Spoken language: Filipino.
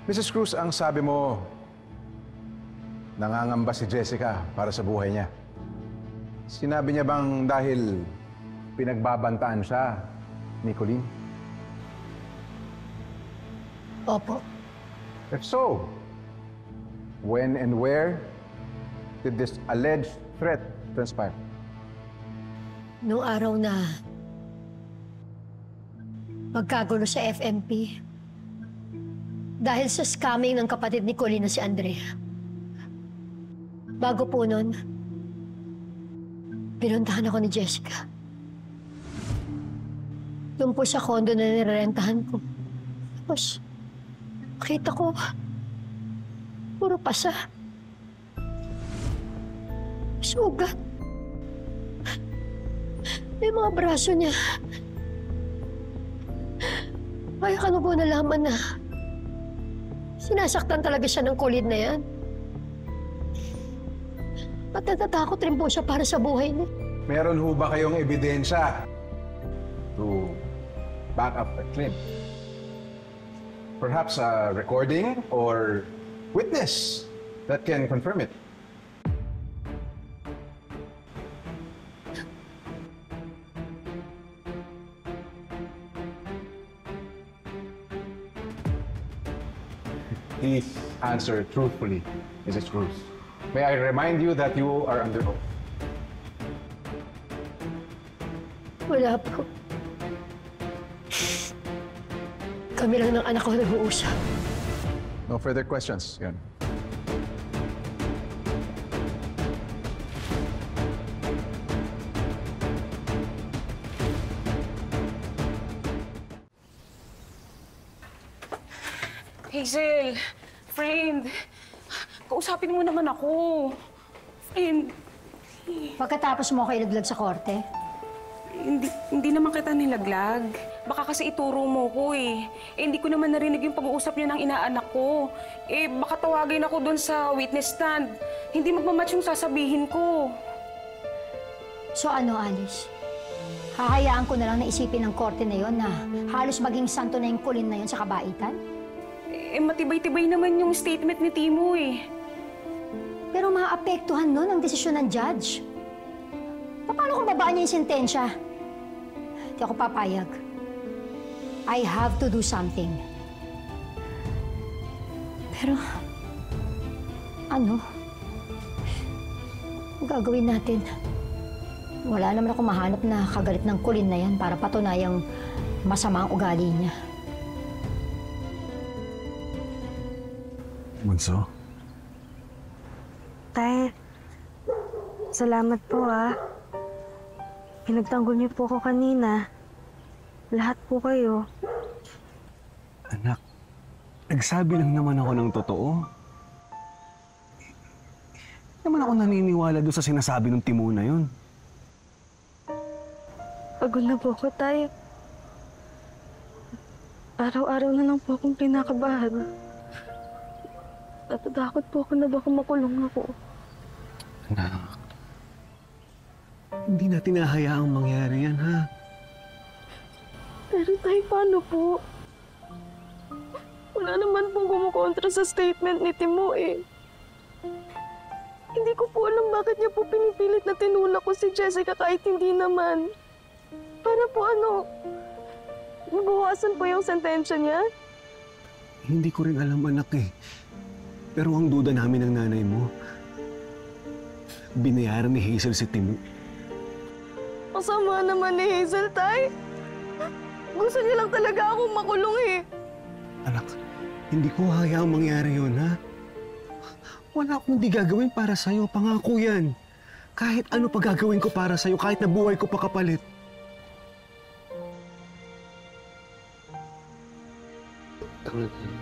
Mrs. Cruz, ang sabi mo, nangangamba si Jessica para sa buhay niya. Sinabi niya bang dahil pinagbabantaan siya ni Colleen? Opo. If so, when and where did this alleged threat transpire? Noong araw na magkagulo sa FMP dahil sa scamming ng kapatid ni Colleen na si Andrea. Bago po nun, pinuntahan ako ni Jessica. Doon po sa condo na nirerentahan ko. Tapos, nakita ko, puro pasa. Sugat. May mga braso niya. Kaya ka na po nalaman na sinasaktan talaga siya ng Colleen na yan. At natatakot rin po siya para sa buhay niya. Meron ho ba kayong ebidensya to back up the claim? Perhaps a recording or witness that can confirm it? Please answer truthfully, Mrs. Cruz. May I remind you that you are under oath? Wala po. Kami lang ng anak ko nag-uusap. No further questions, Yon. Hazel, friend, kausapin mo naman ako. Friend. Pagkatapos mo ako ilaglag sa korte, Hindi naman kita nilaglag. Baka kasi ituro mo ko eh. Hindi ko naman narinig yung pag-uusap niya ng inaanak ko. Baka tawagin ako doon sa witness stand. Hindi magmamatch yung sasabihin ko. so ano, Alice? Hahayaan ko na lang na isipin ng korte na yon na halos maging santo na yung Colleen na yon sa kabaitan? Matibay-tibay naman yung statement ni Timo eh. Pero maapektuhan nun ang desisyon ng judge. Paano kung babaan niya yung sentensya? Hindi ako papayag. I have to do something. Pero, ano? Ang gagawin natin? Wala naman ako mahanap na kagalit ng Colleen na yan para patunayang masama ang ugali niya. Bunso? Tay, salamat po Pinagtanggol niyo po ako kanina. Lahat po kayo. Anak, nagsabi lang naman ako ng totoo. Hindi naman ako naniniwala doon sa sinasabi ng Timo na yun. Pagod na po ako, Tay. Araw-araw na lang po akong kinakabahan. Natatakot po ako na baka makulong ako. Anak, hindi natin nahayaang mangyari yan, ha? Pero Tay, paano po? Wala naman pong kumukontra sa statement ni Timo eh. Hindi ko po alam bakit niya po pinipilit na tinulak ko si Jessica kahit hindi naman. Para po mabawasan po yung sentensya niya? Hindi ko rin alam, anak eh. Pero ang duda namin ng nanay mo, binayaran ni Hazel si Timo. Masama naman ni Hazel, Tay. Gusto niya lang talaga akong makulong eh. Anak, hindi ko hayaang mangyari yun, ha? Wala akong hindi gagawin para sa'yo. Pangako yan. Kahit ano pa gagawin ko para sa'yo, kahit na buhay ko pa kapalit. Tama na.